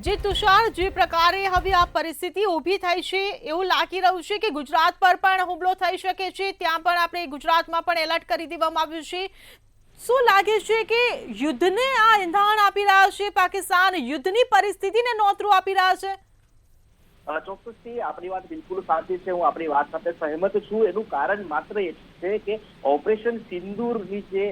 જે તુષાર, જે પ્રકારે હવે આ પરિસ્થિતિ ઊભી થઈ છે એવું લાગી રહ્યું છે કે ગુજરાત પર પણ હુમલો થઈ શકે છે, ત્યાં પણ આપણે ગુજરાતમાં પણ એલર્ટ કરી દેવામાં આવ્યું છે. શું લાગે છે કે યુદ્ધને આ ઇંધણ આપી રહ્યા છે પાકિસ્તાન, યુદ્ધની પરિસ્થિતિને નોતરું આપી રહ્યા છે? ચોક્કસથી આપણી વાત બિલકુલ સાચી છે. હું આપણી વાત સાથે સહેમત છું. એનું કારણ માત્ર એ છે કે ઓપરેશન સિંદૂરની જે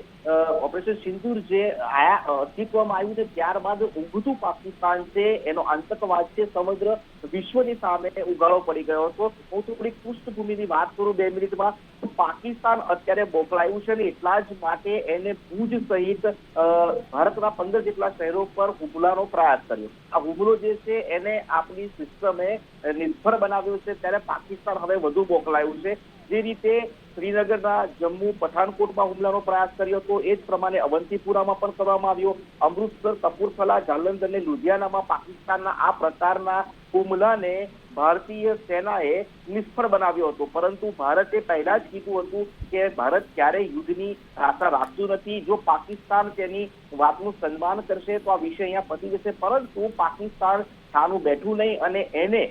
ઓપરેશન સિંદૂર જે અસ્તિત્વમાં આવ્યું છે ત્યારબાદ ઉભતું પાકિસ્તાન છે, એનો આતંકવાદ છે, સમગ્ર વિશ્વની સામે ઉગાડો પડી ગયો હતો. હું થોડીક પૃષ્ઠભૂમિની વાત કરું 2 મિનિટમાં. પાકિસ્તાન અત્યારે બોખલાયું છે ને એટલા જ માટે એને ભુજ સહિત ભારતના 15 જેટલા શહેરો પર હુમલાનો પ્રયાસ કર્યો. આ હુમલો જે છે એને આપણી સિસ્ટમે નિષ્ફળ બનાવ્યું છે, ત્યારે પાકિસ્તાન હવે વધુ બોખલાયું છે. જે રીતે શ્રીનગરના જમ્મુ પઠાનકોટમાં હુમલાનો પ્રયાસ કર્યો હતો એ જ પ્રમાણે અવંતીપુરામાં પણ કરવામાં આવ્યો. અમૃતસર, કપૂરથલા, જાલંધર અને લુધિયાનામાં પાકિસ્તાનના આ પ્રકારના હુમલાને ભારતીય સેનાએ નિષ્ફળ બનાવ્યો હતો. પરંતુ ભારતે પહેલા જ કીધું હતું કે ભારત ક્યારેય યુદ્ધની આશા રાખતું નથી. જો પાકિસ્તાન તેની વાતનું સન્માન કરશે તો આ વિષય અહીંયા પતી જશે. પરંતુ પાકિસ્તાન સાનું બેઠું નહીં અને એને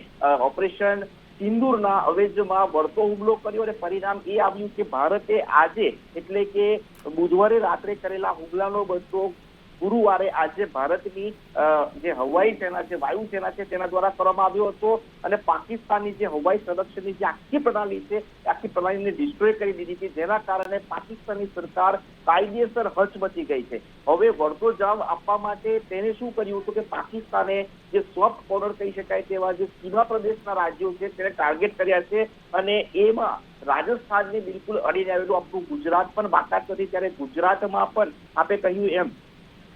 ઓપરેશન સિંદૂરના અવેજમાં વળતો હુમલો કર્યો અને પરિણામ એ આવ્યું કે ભારતે આજે એટલે કે બુધવારે રાત્રે કરેલા હુમલાનો બદલો ગુરુવારે આજે ભારતની જે હવાઈ સેના છે, વાયુ સેના છે, તેના દ્વારા કરવામાં આવ્યો હતો. અને પાકિસ્તાનની જે હવાઈ સંરક્ષણની જે આખી પ્રણાલી છે આખી પ્રણાલીને ડિસ્ટ્રોય કરી દીધી હતી, જેના કારણે પાકિસ્તાનની સરકાર કાયદેસર હચમચી ગઈ છે. હવે વળતો જવાબ આપવા માટે તેને શું કર્યું હતું કે પાકિસ્તાને જે સોફ્ટ કોર્નર કહી શકાય તેવા જે સીમા પ્રદેશના રાજ્યો છે તેને ટાર્ગેટ કર્યા છે અને એમાં રાજસ્થાનને બિલકુલ અડીને આવેલું આપણું ગુજરાત પણ બાકાત નથી. ત્યારે ગુજરાતમાં પણ આપણે કહ્યું એમ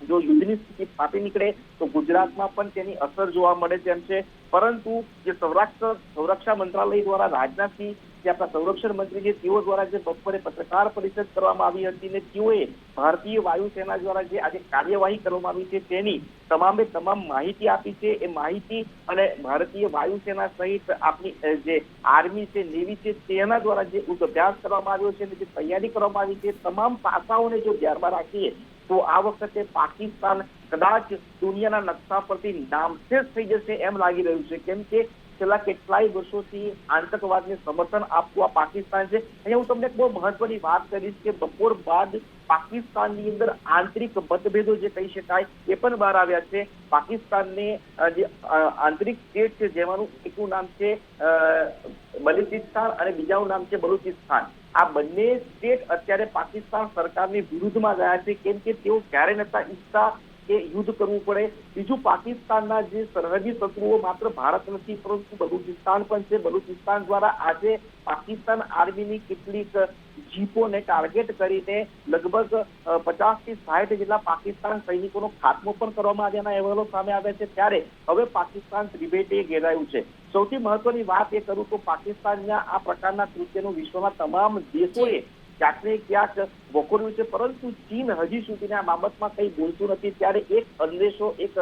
જો યુદ્ધની સ્થિતિ ફાટી નીકળે તો ગુજરાતમાં પણ તેની અસર જોવા મળે તેમ છે. પરંતુ જે સંરક્ષણ મંત્રાલય દ્વારા રાજનાથસિંહ જે આપણા સંરક્ષણ મંત્રી છે તેઓ દ્વારા જે બપોરે પત્રકાર પરિષદ કરવામાં આવી હતી ને તેઓએ ભારતીય વાયુસેના દ્વારા જે આજે કાર્યવાહી કરવામાં આવી છે તેની તમામે તમામ માહિતી આપી છે. એ માહિતી અને ભારતીય વાયુસેના સહિત આપણી જે આર્મી છે, નેવી છે, તેના દ્વારા જે અભ્યાસ કરવામાં આવ્યો છે અને જે તૈયારી કરવામાં આવી છે તમામ પાસાઓને જો ધ્યાનમાં રાખીએ તો આ વખતે પાકિસ્તાન કદાચ દુનિયાના નકશા પરથી નામશેષ થઈ જશે એમ લાગી રહ્યું છે. કેમ કે છેલ્લા કેટલાય વર્ષોથી આતંકવાદને સમર્થન આપતું આ પાકિસ્તાન છે. અહીંયા હું તમને એક બહુ મહત્વની વાત કરીશ કે બપોર બાદ પાકિસ્તાનની અંદર આંતરિક મતભેદો જે કહી શકાય એ પણ બહાર આવ્યા છે. પાકિસ્તાનને જે આંતરિક સ્ટેટ છે જેમાંનું એકનું નામ છે બલુચિસ્તાન અને બીજાનું નામ છે બલુચિસ્તાન. આ બંને સ્ટેટ અત્યારે પાકિસ્તાન સરકારની વિરુદ્ધમાં ગયા છે, કેમ કે તેઓ ક્યારે નતા ઈચ્છતા કે યુદ્ધ કરવું પડે. બીજું પાકિસ્તાનના જે સરહદી શત્રુઓ માત્ર ભારત નથી પરંતુ બલુચિસ્તાન પણ છે. બલુચિસ્તાન દ્વારા આજે પાકિસ્તાન આર્મીની કેટલીક જીપોને ટાર્ગેટ કરીને લગભગ 50 થી 60 જેટલા પાકિસ્તાન સૈનિકોનો ખાત્મો પણ કરવામાં આવ્યાના અહેવાલો સામે આવ્યા છે. ત્યારે હવે પાકિસ્તાન ત્રિભેટે ઘેરાયું છે. સૌથી મહત્વની વાત એ કરું તો પાકિસ્તાનના આ પ્રકારના કૃત્યનું વિશ્વના તમામ દેશોએ ક્યાંક ને ક્યાંક વખોડ્યું છે, પરંતુ ચીન હજી સુધી આ બાબતમાં કંઈ બોલતું નથી. ત્યારે એક સંદેશો, એક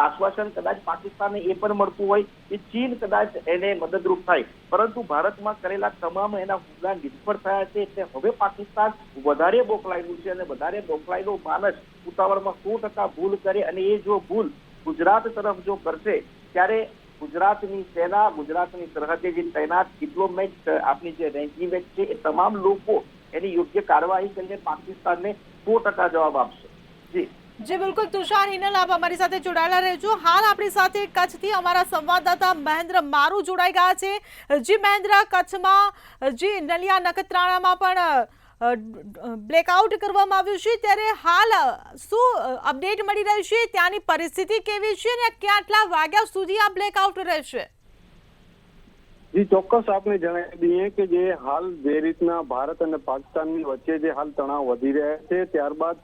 આશ્વાસન કદાચ પાકિસ્તાનને એ પણ મળતું હોય કે ચીન કદાચ એને મદદરૂપ થાય, પરંતુ ભારતમાં કરેલા તમામ એના હુમલા નિષ્ફળ થયા છે. એટલે હવે પાકિસ્તાન વધારે બોખલાયેલું છે અને વધારે બોખલાયેલો માણસ ઉતાવળમાં 100% ભૂલ કરે અને એ જો ભૂલ ગુજરાત તરફ જો કરશે ત્યારે ગુજરાતની સેના, ગુજરાતની સરહદે જે તૈનાત ડિપ્લોમેટ આપની જે રેન્કની છે એ તમામ લોકો એની યોગ્ય કાર્યવાહી કરીને પાકિસ્તાનને 100% જવાબ આપશે. જી બિલકુલ તુષાર હિનલ, આપ અમારી સાથે જોડાયેલા રહેજો. હાલ આપણી સાથે કચ્છથી અમારા સંવાદદાતા મહેન્દ્ર મારુ જોડાઈ ગયા છે. જી મહેન્દ્ર, કચ્છમાં જી નલિયા નખત્રાણામાં પણ બ્લેકઆઉટ કરવામાં આવ્યું છે, ત્યારે હાલ શું અપડેટ મળી રહી છે? ત્યાંની પરિસ્થિતિ કેવી છે અને કેટલા વાગ્યા સુધી આ બ્લેકઆઉટ રહેશે? જી ચોક્કસ આપને જણાવી દઈએ કે જે હાલ જે રીતના ભારત અને પાકિસ્તાનની વચ્ચે જે હાલ તણાવ વધી રહ્યા છે, ત્યારબાદ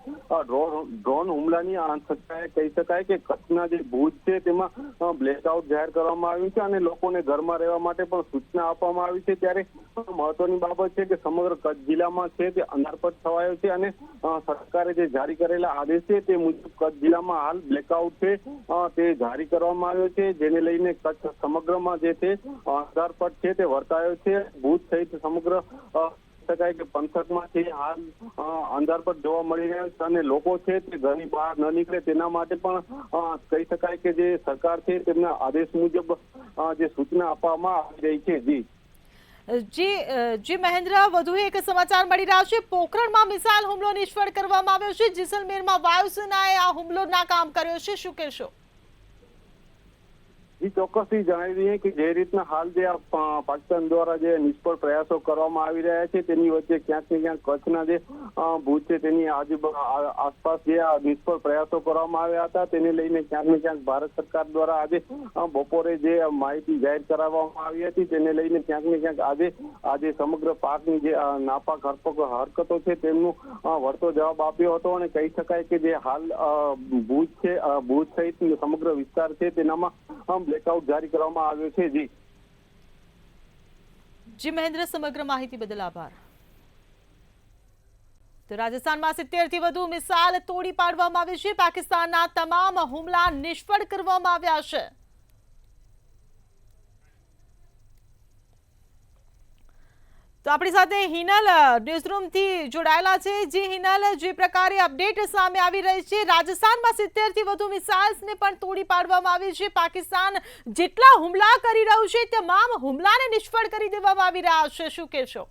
ડ્રોન હુમલાની આશંકાએ કહી શકાય કે કચ્છના જે ભુજ છે તેમાં બ્લેકઆઉટ જાહેર કરવામાં આવ્યું છે અને લોકોને ઘરમાં રહેવા માટે પણ સૂચના આપવામાં આવી છે. ત્યારે મહત્વની બાબત છે કે સમગ્ર કચ્છ જિલ્લામાં છે તે અંધારપટ છવાયો છે અને સરકારે જે જારી કરેલા આદેશ છે તે મુજબ કચ્છ જિલ્લામાં હાલ બ્લેકઆઉટ છે તે જારી કરવામાં આવ્યો છે, જેને લઈને કચ્છ સમગ્રમાં જે છે અંધારપટ છે તે વર્તાયો છે. ભુજ સહિત સમગ્ર શકાય કે પંથકમાં છે હાલ અંધારપટ જોવા મળી રહ્યા છે અને લોકો છે તે ઘરની બહાર ન નીકળે તેના માટે પણ કહી શકાય કે જે સરકાર છે તેમના આદેશ મુજબ જે સૂચના આપવામાં આવી રહી છે. જી મહેન્દ્ર, વધુ એક સમાચાર મળી રહ્યા છે. પોખરણમાં મિસાઇલ હુમલો નિષ્ફળ કરવામાં આવ્યો છે. જેસલમેરમાં વાયુસેનાએ આ હુમલો નાકામ કર્યો છે. શું કહેશો? ચોક્કસથી જણાવી દઈએ કે જે રીતના હાલ જે પાકિસ્તાન દ્વારા જે નિષ્ફળ પ્રયાસો કરવામાં આવી રહ્યા છે તેની વચ્ચે ક્યાંક ને ક્યાંક કચ્છના જે ભુજ છે તેની આસપાસ જે નિષ્ફળ પ્રયાસો કરવામાં આવ્યા હતા તેને લઈને ક્યાંક ને ક્યાંક ભારત સરકાર દ્વારા આજે બપોરે જે માહિતી જાહેર કરાવવામાં આવી હતી તેને લઈને ક્યાંક ને ક્યાંક આજે સમગ્ર પાકની જે નાપાક હરકતો છે તેમનું વળતો જવાબ આપ્યો હતો અને કહી શકાય કે જે હાલ ભુજ સહિત સમગ્ર વિસ્તાર છે તેનામાં બ્લેકઆઉટ જારી કરવામાં આવ્યો છે. જી મહેન્દ્ર, સમગ્ર માહિતી બદલ આભાર. તો રાજસ્થાનમાં 70 થી વધુ મિસાઇલ તોડી પાડવામાં આવી છે. પાકિસ્તાનના તમામ હુમલા નિષ્ફળ કરવામાં આવ્યા છે. તો આપણી સાથે હિનલ ન્યૂઝરૂમ થી જોડાયેલા છે. જી હિનલ, જે પ્રકારે અપડેટ સામે આવી રહી છે, રાજસ્થાનમાં 70 થી વધુ મિસાઇલ્સને પણ તોડી પાડવામાં આવી છે. પાકિસ્તાન જેટલા હુમલા કરી રહ્યું છે તમામ હુમલાને નિષ્ફળ કરી દેવામાં આવી રહ્યા છે. શું કહેશો?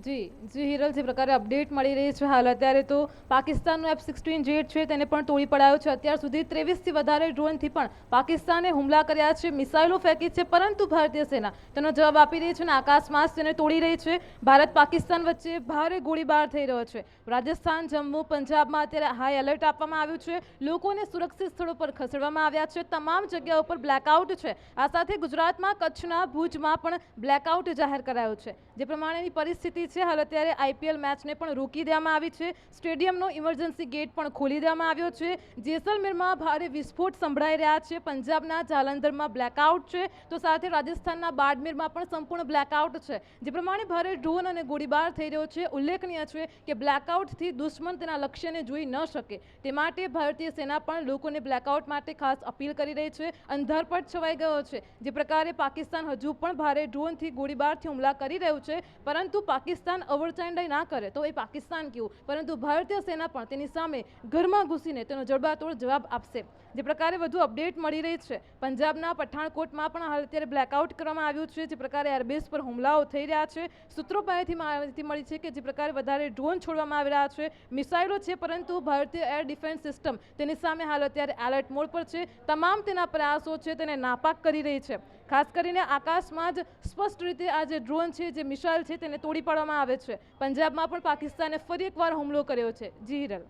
જી હિરલ, જે પ્રકારે અપડેટ મળી રહી છે હાલ અત્યારે તો પાકિસ્તાનનો F-16 જેટ છે તેને પણ તોડી પડાયો છે. અત્યાર સુધી 23 થી વધારે ડ્રોનથી પણ પાકિસ્તાને હુમલા કર્યા છે, મિસાઇલો ફેંકી છે, પરંતુ ભારતીય સેના તેનો જવાબ આપી રહી છે અને આકાશમાં તેને તોડી રહી છે. ભારત પાકિસ્તાન વચ્ચે ભારે ગોળીબાર થઈ રહ્યો છે. રાજસ્થાન, જમ્મુ, પંજાબમાં અત્યારે હાઈ એલર્ટ આપવામાં આવ્યું છે. લોકોને સુરક્ષિત સ્થળો પર ખસેડવામાં આવ્યા છે. તમામ જગ્યાઓ પર બ્લેકઆઉટ છે. આ સાથે ગુજરાતમાં કચ્છના ભુજમાં પણ બ્લેકઆઉટ જાહેર કરાયો છે. જે પ્રમાણેની પરિસ્થિતિ છે હાલ અત્યારે IPL મેચને પણ રોકી દેવામાં આવી છે. સ્ટેડિયમનો ઇમરજન્સી ગેટ પણ ખોલી દેવામાં આવ્યો છે. જેસલમેરમાં ભારે વિસ્ફોટ સંભળાઈ રહ્યા છે. પંજાબના જાલંધરમાં બ્લેકઆઉટ છે, તો સાથે રાજસ્થાનના બાડમેરમાં પણ સંપૂર્ણ બ્લેકઆઉટ છે. જે પ્રમાણે ભારે ડ્રોન અને ગોળીબાર થઈ રહ્યો છે. ઉલ્લેખનીય છે કે બ્લેકઆઉટથી દુશ્મન તેના લક્ષ્યને જોઈ ન શકે તે માટે ભારતીય સેના પણ લોકોને બ્લેકઆઉટ માટે ખાસ અપીલ કરી રહી છે. અંધારપટ છવાઈ ગયો છે. જે પ્રકારે પાકિસ્તાન હજુ પણ ભારે ડ્રોનથી ગોળીબારથી હુમલા કરી રહ્યું છે, પરંતુ પાકિસ્તાન અવરચાંડાઈ ના કરે તો એ પાકિસ્તાન કેવું, પરંતુ ભારતીય સેના પણ તેની સામે ઘરમાં ઘૂસીને તેનો જડબાતોડ જવાબ આપશે. જે પ્રકારે વધુ અપડેટ મળી રહી છે, પંજાબના પઠાણકોટમાં પણ હાલ અત્યારે બ્લેકઆઉટ કરવામાં આવ્યું છે. જે પ્રકારે એરબેઝ પર હુમલાઓ થઈ રહ્યા છે. સૂત્રો પાસેથી માહિતી મળી છે કે જે પ્રકારે વધારે ડ્રોન છોડવામાં આવી રહ્યા છે, મિસાઇલો છે, પરંતુ ભારતીય એર ડિફેન્સ સિસ્ટમ તેની સામે હાલ અત્યારે એલર્ટ મોડ પર છે. તમામ તેના પ્રયાસો છે તેને નાપાક કરી રહી છે. ખાસ કરીને આકાશમાં જ સ્પષ્ટ રીતે આ જે ડ્રોન છે, જે મિસાઇલ છે તેને તોડી પાડવામાં આવે છે. પંજાબમાં પણ પાકિસ્તાને ફરી એકવાર હુમલો કર્યો છે. જી હિરલ.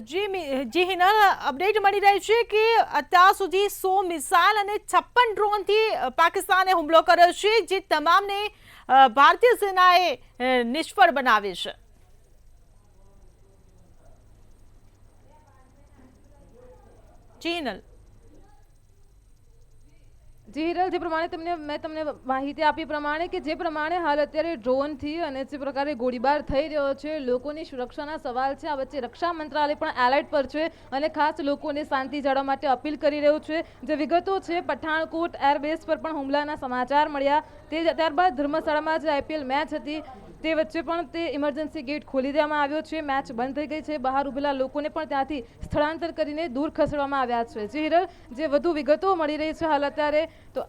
જી હિનલ, અપડેટ મળી રહી છે કે અત્યાર સુધી 100 મિસાઇલ અને 56 ડ્રોનથી પાકિસ્તાને હુમલો કર્યો છે, જે તમામને ભારતીય સેનાએ નિષ્ફળ બનાવી છે. જી હિનલ. જી હિરલ, જે પ્રમાણે મેં તમને માહિતી આપી પ્રમાણે કે જે પ્રમાણે હાલ અત્યારે ડ્રોનથી અને જે પ્રકારે ગોળીબાર થઈ રહ્યો છે, લોકોની સુરક્ષાના સવાલ છે. આ વચ્ચે રક્ષા મંત્રાલય પણ એલર્ટ પર છે અને ખાસ લોકોને શાંતિ જાળવવા માટે અપીલ કરી રહ્યું છે. જે વિગતો છે, પઠાણકોટ એરબેઝ પર પણ હુમલાના સમાચાર મળ્યા. ત્યારબાદ ધર્મશાળામાં જે IPL મેચ હતી તે વચ્ચે પણ તે ઇમરજન્સી ગેટ ખોલી દેવામાં આવ્યો છે. મેચ બંધ થઈ ગઈ છે. બહાર ઉભેલા લોકોને પણ ત્યાંથી સ્થળાંતર કરીને દૂર ખસેડવામાં આવ્યા છે. જી હિરલ, જે વધુ વિગતો મળી રહી છે હાલ અત્યારે, તો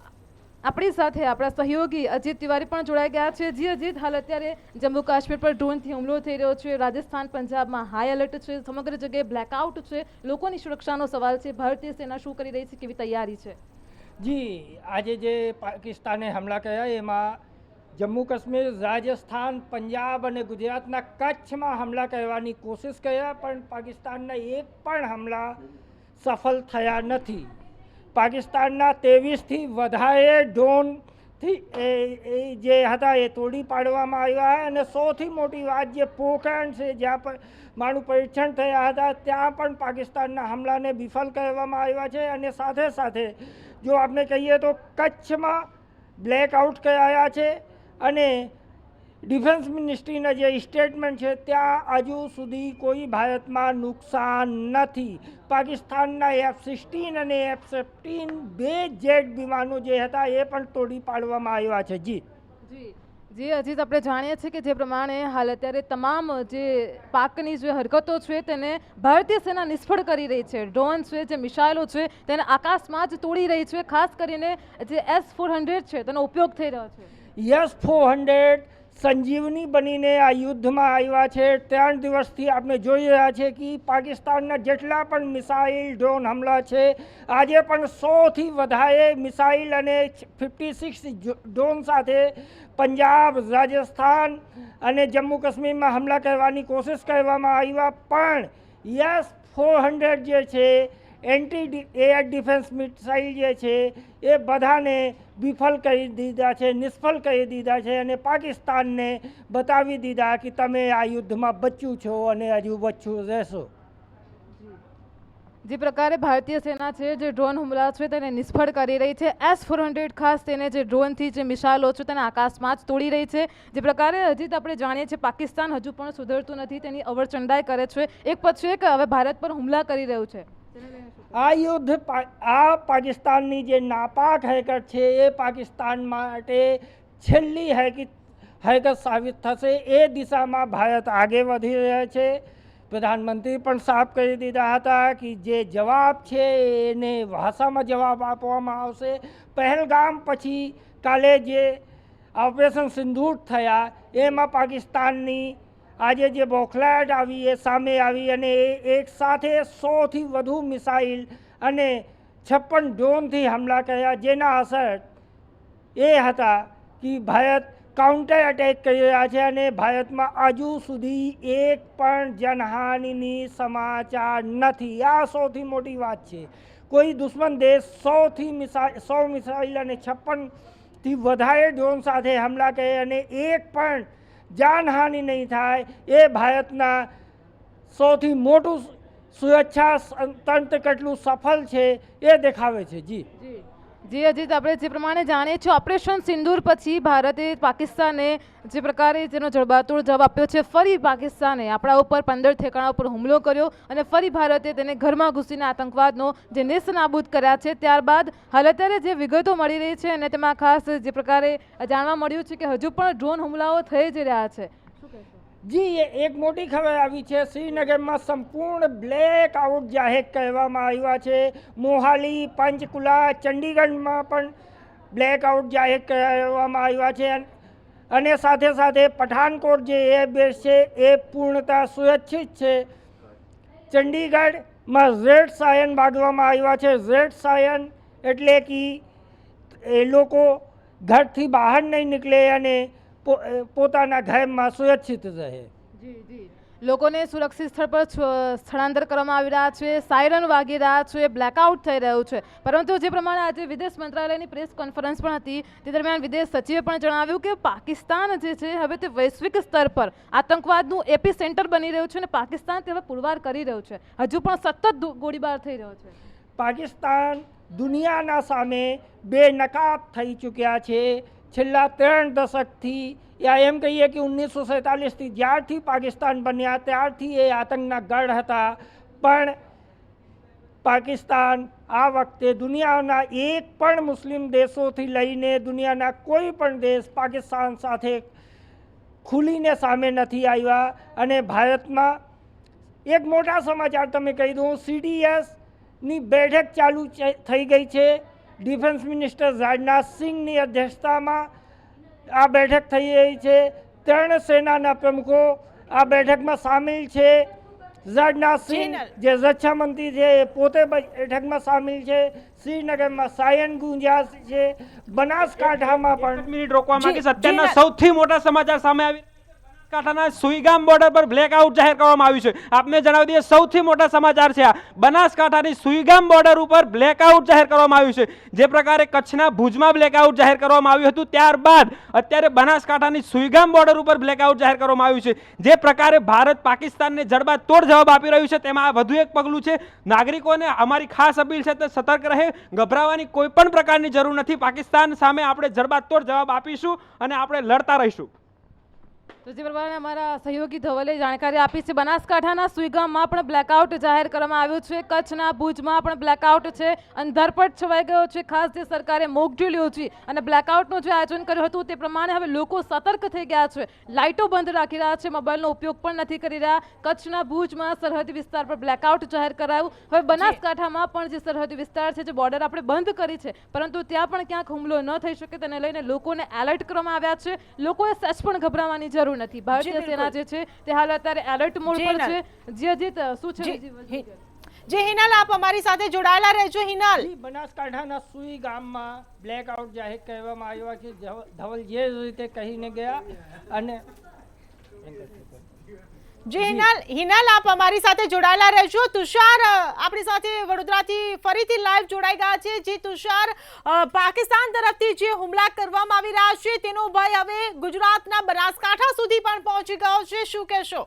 આપણી સાથે આપણા સહયોગી અજીત તિવારી પણ જોડાઈ ગયા છે. જી અજીત, હાલ અત્યારે જમ્મુ કાશ્મીર પર ડ્રોનથી હુમલો થઈ રહ્યો છે. રાજસ્થાન, પંજાબમાં હાઈ એલર્ટ છે. સમગ્ર જગ્યાએ બ્લેકઆઉટ છે. લોકોની સુરક્ષાનો સવાલ છે. ભારતીય સેના શું કરી રહી છે, કેવી તૈયારી છે? જી, આજે જે પાકિસ્તાને હુમલા કર્યા એમાં જમ્મુ કાશ્મીર, રાજસ્થાન, પંજાબ અને ગુજરાતના કચ્છમાં હુમલા કરવાની કોશિશ કર્યા, પણ પાકિસ્તાનના એક પણ હુમલા સફળ થયા નથી. પાકિસ્તાનના 23થી વધારે ડ્રોનથી જે હતા એ તોડી પાડવામાં આવ્યા અને સૌથી મોટી વાત જે પોખરણ છે, જ્યાં પર માનું પરીક્ષણ થયા હતા, ત્યાં પણ પાકિસ્તાનના હુમલાને વિફળ કરવામાં આવ્યા છે. અને સાથે સાથે જો આપણે કહીએ તો કચ્છમાં બ્લેકઆઉટ કરાયા છે અને ડિફેન્સ મિનિસ્ટ્રીના જે સ્ટેટમેન્ટ છે ત્યાં હજુ સુધી કોઈ ભારતમાં નુકસાન નથી. પાકિસ્તાનના F-16 અને F-15 બે જેટ વિમાનો જે હતા એ પણ તોડી પાડવામાં આવ્યા છે. જી જી જે અજીત આપણે જાણીએ છીએ કે જે પ્રમાણે હાલ અત્યારે તમામ જે પાકની જે હરકતો છે તેને ભારતીય સેના નિષ્ફળ કરી રહી છે. ડ્રોન છે, જે મિસાઇલો છે તેને આકાશમાં જ તોડી રહી છે. ખાસ કરીને જે S-400 છે તેનો ઉપયોગ થઈ રહ્યો છે. S-400 સંજીવની બનીને આ યુદ્ધમાં આવ્યા છે. 3 દિવસથી આપણે જોઈ રહ્યા છે કે પાકિસ્તાનના જેટલા પણ મિસાઇલ ડ્રોન હુમલા છે, આજે પણ 100થી વધારે મિસાઇલ અને 56 ડ્રોન સાથે પંજાબ, રાજસ્થાન અને જમ્મુ કાશ્મીરમાં હુમલા કરવાની કોશિશ કરવામાં આવ્યા. પણ S-400 જે છે એન્ટી એર ડિફેન્સ મિસાઇલ જે છે એ બધાને વિફળ કરી દીધા છે, નિષ્ફળ કરી દીધા છે અને પાકિસ્તાનને બતાવી દીધા કે તમે આ યુદ્ધમાં બચ્યું છો અને હજુ બચ્યું રહેશો. જે પ્રકારે ભારતીય સેના છે જે ડ્રોન હુમલા છે તેને નિષ્ફળ કરી રહી છે. S-400 ખાસ તેને જે ડ્રોનથી જે મિસાઇલો છે તેને આકાશમાં જ તોડી રહી છે. જે પ્રકારે અજીત આપણે જાણીએ છીએ પાકિસ્તાન હજુ પણ સુધરતું નથી, તેની અવરચંડાઈ કરે છે. એક પછી એક હવે ભારત પર હુમલા કરી રહ્યું છે. આ યુદ્ધ પાકિસ્તાનની જે નાપાક હરકત છે એ પાકિસ્તાન માટે છેલ્લી હરકત સાબિત થશે. એ દિશામાં ભારત આગે વધી રહ્યા છે. પ્રધાનમંત્રી પણ સાફ કરી દીધા હતા કે જે જવાબ છે એને ભાષામાં જવાબ આપવામાં આવશે. પહેલગામ પછી કાલે જે ઓપરેશન સિંદૂર થયા એમાં પાકિસ્તાનની આજે જે બોખલાહટ આવી એ સામે આવી અને એક સાથે 100થી વધુ મિસાઇલ અને 56 ડ્રોનથી હુમલા કર્યા. જેના અસર એ હતા કે ભારત કાઉન્ટર અટેક કરી રહ્યા છે અને ભારતમાં હજુ સુધી એક પણ જનહાનિની સમાચાર નથી. આ સૌથી મોટી વાત છે. કોઈ દુશ્મન દેશ 100 મિસાઇલ અને 56થી વધારે ડ્રોન સાથે હુમલા કરે અને એક પણ જાનહાનિ નહીં થાય એ ભારતના સૌથી મોટું સુરક્ષા તંત્ર કેટલું સફળ છે એ દેખાવે છે. જી અજીત, આપણે જે પ્રમાણે જાણીએ છીએ ઓપરેશન સિંદૂર પછી ભારતે પાકિસ્તાને જે પ્રકારે તેનો જડબાતોડ જવાબ આપ્યો છે. ફરી પાકિસ્તાને આપણા ઉપર 15 ઠેકાણા ઉપર હુમલો કર્યો અને ફરી ભારતે તેને ઘરમાં ઘૂસીને આતંકવાદનો જે નેસ્તનાબૂદ કર્યા છે. ત્યારબાદ હાલ અત્યારે જે વિગતો મળી રહી છે અને તેમાં ખાસ જે પ્રકારે જાણવા મળ્યું છે કે હજુ પણ ડ્રોન હુમલાઓ થઈ જ રહ્યા છે. જી, એક મોટી ખબર આવી છે. શ્રીનગરમાં સંપૂર્ણ બ્લેક આઉટ જાહેર કરવામાં આવ્યા છે. મોહાલી, પંચકુલા, ચંડીગઢમાં પણ બ્લેક આઉટ જાહેર કરવામાં આવ્યા છે અને સાથે સાથે પઠાનકોટ જે એરબેઝ છે એ પૂર્ણતઃ સુરક્ષિત છે. ચંડીગઢમાં રેડ સાયન બાંધવામાં આવ્યા છે. રેડ સાયન એટલે કે એ લોકો ઘરથી બહાર નહીં નીકળે અને પોતાના ઘરમાં સુરક્ષિત રહે. લોકોને સુરક્ષિત સ્થળ પર સ્થળાંતર કરવામાં આવી રહ્યા છે. સાયરન વાગી રહ્યા છે. બ્લેકઆઉટ થઈ રહ્યું છે. પરંતુ જે પ્રમાણે આજે વિદેશ મંત્રાલયની પ્રેસ કોન્ફરન્સ પણ હતી તે દરમિયાન વિદેશ સચિવે પણ જણાવ્યું કે પાકિસ્તાન જે છે હવે તે વૈશ્વિક સ્તર પર આતંકવાદનું એપી સેન્ટર બની રહ્યું છે અને પાકિસ્તાન તે હવે પુરવાર કરી રહ્યું છે. હજુ પણ સતત ગોળીબાર થઈ રહ્યો છે. પાકિસ્તાન દુનિયાના સામે બેનકાબ થઈ ચૂક્યા છે. છેલ્લા 3 દશકથી યા એમ કહીએ કે 1947થી જ્યારથી પાકિસ્તાન બન્યા ત્યારથી એ આતંકના ગઢ હતા. પણ પાકિસ્તાન આ વખતે દુનિયાના એક પણ મુસ્લિમ દેશોથી લઈને દુનિયાના કોઈ પણ દેશ પાકિસ્તાન સાથે ખુલીને સામે નથી આવ્યા. અને ભારતમાં એક મોટા સમાચાર તમે કહી દઉં, CDSની બેઠક ચાલુ થઈ ગઈ છે. ડિફેન્સ મિનિસ્ટર રાજનાથ સિંહની અધ્યક્ષતામાં આ બેઠક થઈ રહી છે. 3 સેનાના પ્રમુખો આ બેઠકમાં સામેલ છે. રાજનાથ સિંહ જે રક્ષા મંત્રી છે એ પોતે બેઠકમાં સામેલ છે. શ્રીનગરમાં સાયન ગુંજ્યા છે. બનાસકાંઠામાં પણ મિનિટ રોકવા માંગીશ. અત્યારના સૌથી મોટા સમાચાર સામે આવી બનાસકાંઠાના સુઈગામ બોર્ડર પર બ્લેકઆઉટ જાહેર કરવામાં આવ્યું છે. આપને જણાવી દઈએ સૌથી મોટા સમાચાર છે. આ બનાસકાંઠાની સુઈગામ બોર્ડર ઉપર બ્લેકઆઉટ જાહેર કરવામાં આવ્યું છે. જે પ્રકારે કચ્છના ભુજમાં બ્લેકઆઉટ જાહેર કરવામાં આવ્યું હતું ત્યારબાદ અત્યારે બનાસકાંઠાની સુઈગામ બોર્ડર ઉપર બ્લેકઆઉટ જાહેર કરવામાં આવ્યું છે. જે પ્રકારે ભારત પાકિસ્તાનને જડબાતોડ જવાબ આપી રહ્યું છે તેમાં આ વધુ એક પગલું છે. નાગરિકોને અમારી ખાસ અપીલ છે તે સતર્ક રહે, ગભરાવાની કોઈ પણ પ્રકારની જરૂર નથી. પાકિસ્તાન સામે આપણે જડબાતોડ જવાબ આપીશું અને આપણે લડતા રહીશું. તો જે પ્રમાણે અમારા સહયોગી ધવલે જાણકારી આપી છે, બનાસકાંઠાના સુઈગામમાં પણ બ્લેકઆઉટ જાહેર કરવામાં આવ્યું છે, કચ્છના ભુજમાં પણ બ્લેકઆઉટ છે, અંધારપટ છવાઈ ગયો છે. ખાસ જે સરકારે મોક ડ્રીલ યોજી અને બ્લેકઆઉટનું જે આયોજન કર્યું હતું તે પ્રમાણે હવે લોકો સતર્ક થઈ ગયા છે, લાઇટો બંધ રાખી રહ્યા છે, મોબાઈલનો ઉપયોગ પણ નથી કરી રહ્યા. કચ્છના ભુજમાં સરહદી વિસ્તાર પર બ્લેકઆઉટ જાહેર કરાયું. હવે બનાસકાંઠામાં પણ જે સરહદી વિસ્તાર છે, જે બોર્ડર આપણે બંધ કરી છે, પરંતુ ત્યાં પણ ક્યાંક હુમલો ન થઈ શકે તેને લઈને લોકોને એલર્ટ કરવામાં આવ્યા છે. લોકોએ સચ પણ ગભરાવાની જરૂર નથી. ભારતીય સેના જે છે તે હાલ અત્યારે એલર્ટ મોડ પર છે. જી અજીત, શું છે? જે હિનાલ, આપ અમારી સાથે જોડાયેલા રહેજો. હિનાલ, બનાસકાંઠાના સુઈ ગામમાં બ્લેકઆઉટ જાહેર કરવામાં આવ્યો છે. ધવલ જે રીતે કહીને ગયા અને જે હિનાલ, આપ અમારી સાથે જોડાયેલા રહેજો. તુષાર આપણી સાથે વડોદરાથી ફરીથી લાઈવ જોડાઈ ગયા છે. જે તુષાર, પાકિસ્તાન તરફથી જે હુમલા કરવામાં આવી રહ્યા છે તેનો ભય હવે ગુજરાતના બનાસકાંઠા સુધી પણ પહોંચી ગયો છે, શું કહેશો?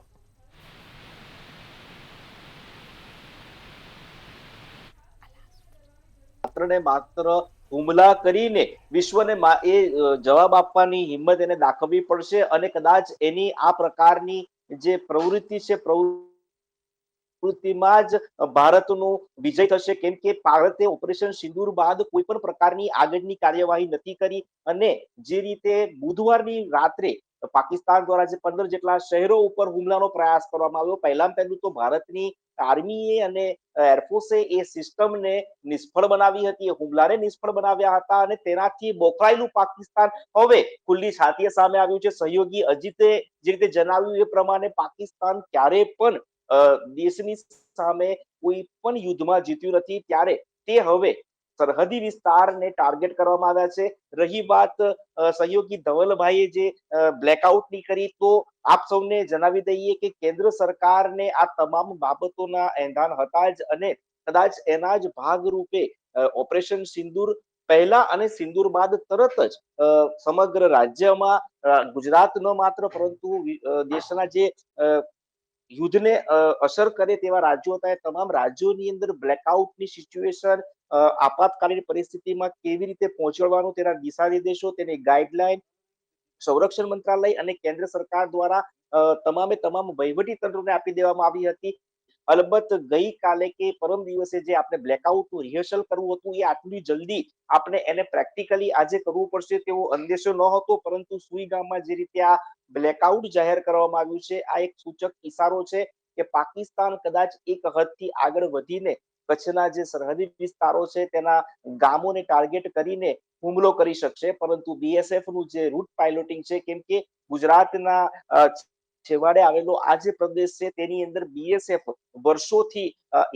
માત્ર ને માત્ર હુમલા કરીને વિશ્વને એ જવાબ આપવાની હિંમત એને દાખવવી પડશે અને કદાચ એની આ પ્રકારની જે પ્રવૃત્તિ છે પ્રવૃત્તિમાં જ ભારતનું વિજય થશે. કેમ કે ભારતે ઓપરેશન સિંદૂર બાદ કોઈ પણ પ્રકારની આગળની કાર્યવાહી નથી કરી અને જે રીતે બુધવારની રાત્રે પાકિસ્તાન દ્વારા જે 15 જેટલા શહેરો ઉપર હુમલાનો પ્રયાસ કરવામાં આવ્યો, પહેલું તો ભારતની આર્મીએ અને એરફોર્સે એ સિસ્ટમને નિષ્ફળ બનાવી હતી, એ હુમલાને નિષ્ફળ બનાવ્યા હતા અને તેનાથી બોખલાયેલું પાકિસ્તાન હવે ખુલ્લી છાતીએ સામે આવ્યું છે. સહયોગી અજીતે જે રીતે જણાવ્યું એ પ્રમાણે પાકિસ્તાન ક્યારે પણ દેશની સામે કોઈ પણ યુદ્ધમાં જીત્યું નથી, ત્યારે તે હવે સરહદી વિસ્તારને ટાર્ગેટ કરવામાં આવ્યા છે. રહી વાત સહયોગી ધવલભાઈએ જે બ્લેકઆઉટની કરી, તો આપ સૌને જણાવી દઈએ કે કેન્દ્ર સરકારને આ તમામ બાબતોના એંધાન હતા જ અને કદાચ એના જ ભાગરૂપે ઓપરેશન સિંદૂર પહેલા અને સિંદૂર બાદ તરત જ સમગ્ર રાજ્યમાં, ગુજરાત ન માત્ર પરંતુ દેશના જે યુદ્ધને અસર કરે તેવા રાજ્યો હતા, તમામ રાજ્યોની અંદર બ્લેકઆઉટની સિચ્યુએશન, આપાતકાલીન પરિસ્થિતિમાં કેવી રીતે પહોંચવાનું તેના દિશા નિર્દેશો, તેની ગાઈડલાઈન સંરક્ષણ મંત્રાલય અને કેન્દ્ર સરકાર દ્વારા તમામે તમામ વહીવટી તંત્રોને આપી દેવામાં આવી હતી. અલબત્ત ગઈકાલે કે પરમ દિવસે જે આપણે બ્લેકઆઉટનું રિહર્સલ કરવું હતું, એ આટલી જલ્દી આપણે એને પ્રેક્ટિકલી આજે કરવું પડશે તેવો અંદેશો ન હતો, પરંતુ સુઈ ગામમાં જે રીતે આ બ્લેકઆઉટ જાહેર કરવામાં આવ્યું છે, આ એક સૂચક ઇશારો છે કે પાકિસ્તાન કદાચ એક હદથી આગળ વધીને કચ્છના જે સરહદી વિસ્તારો છે તેના ગામોને ટાર્ગેટ કરીને હુમલો કરી શકશે. પરંતુ બીએસએફ નું જે રૂટ પાયલોટિંગ છે, કેમ કે ગુજરાતના છેવાડે આવેલો આ જે પ્રદેશ છે તેની અંદર બીએસએફ વર્ષોથી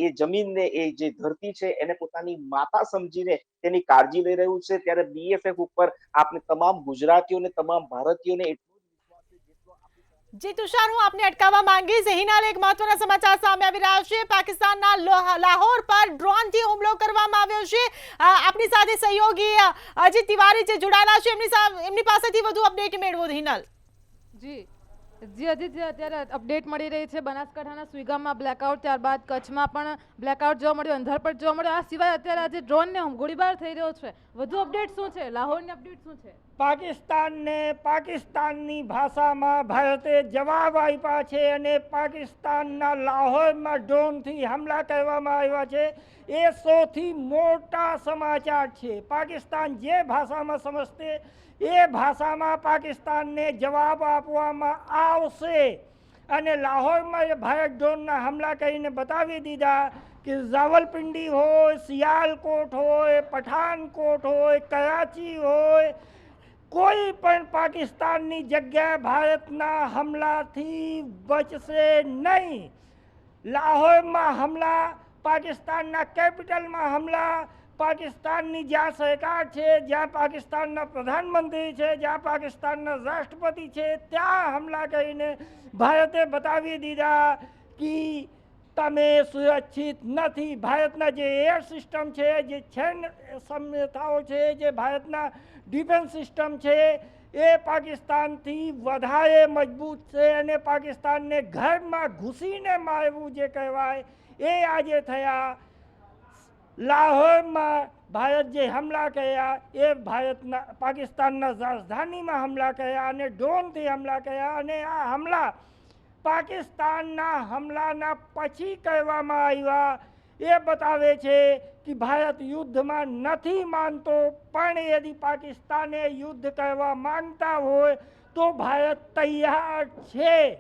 એ જમીનને, એ જે ધરતી છે એને પોતાની માતા સમજીને તેની કાળજી લઈ રહ્યું છે, ત્યારે બીએસએફ ઉપર આપણે તમામ ગુજરાતીઓને, તમામ ભારતીયોને જી તુષાર, હું આપને અટકાવવા માંગીશ. હિનાલ, એક મહત્વના સમાચાર સામે આવી રહ્યા છે. પાકિસ્તાનના લાહોર પર ડ્રોનથી હુમલો કરવામાં આવ્યો છે. આપની સાથે સહયોગી અજીત તિવારી જે જોડાયેલા છે, એમની પાસેથી વધુ અપડેટ મેળવો. હિનાલ, જી અજીત, અત્યારે અપડેટ મળી રહી છે બનાસકાંઠાના સુઈગામમાં બ્લેકઆઉટ, ત્યારબાદ કચ્છમાં પણ બ્લેકઆઉટ જોવા મળ્યું, અંધારપટ જોવા મળ્યું. આ સિવાય અત્યારે આજે ડ્રોનને ગોળીબાર થઈ રહ્યો છે. વધુ અપડેટ શું છે? લાહોરની અપડેટ શું છે? પાકિસ્તાનને પાકિસ્તાનની ભાષામાં ભારતે જવાબ આપ્યા છે અને પાકિસ્તાનના લાહોરમાં ડ્રોનથી હુમલા કરવામાં આવ્યા છે. એ સૌથી મોટા સમાચાર છે. પાકિસ્તાન જે ભાષામાં સમજશે એ ભાષામાં પાકિસ્તાનને જવાબ આપવામાં આવશે અને લાહોરમાં ભારત ડ્રોનના હુમલા કરીને બતાવી દીધા કે રાવલપિંડી હોય, સિયાલકોટ હોય, પઠાનકોટ હોય, કરાચી હોય, કોઈ પણ પાકિસ્તાનની જગ્યાએ ભારતના હુમલાથી બચશે નહીં. લાહોરમાં હુમલા, પાકિસ્તાનના કેપિટલમાં હુમલા, પાકિસ્તાનની જ્યાં સરકાર છે, જ્યાં પાકિસ્તાનના પ્રધાનમંત્રી છે, જ્યાં પાકિસ્તાનના રાષ્ટ્રપતિ છે, ત્યાં હુમલા કરીને ભારતે બતાવી દીધા કે તમે સુરક્ષિત નથી. ભારતના જે એર સિસ્ટમ છે, જે સૈન્ય સંસ્થાઓ છે, જે ભારતના ડિફેન્સ સિસ્ટમ છે, એ પાકિસ્તાનથી વધારે મજબૂત છે અને પાકિસ્તાનને ઘરમાં ઘૂસીને મારવું જે કહેવાય એ આજે થયા. લાહોરમાં ભારત જે હમલા કર્યા એ ભારતના પાકિસ્તાનના રાજધાનીમાં હમલા કર્યા અને ડ્રોનથી હમલા કર્યા અને આ હમલા પાકિસ્તાનના હમલાના પછી કરવામાં આવ્યા એ બતાવે છે કે ભારત યુદ્ધમાં નથી માનતો, પણ यदि પાકિસ્તાને યુદ્ધ કરવા માંગતા હોય તો ભારત તૈયાર છે।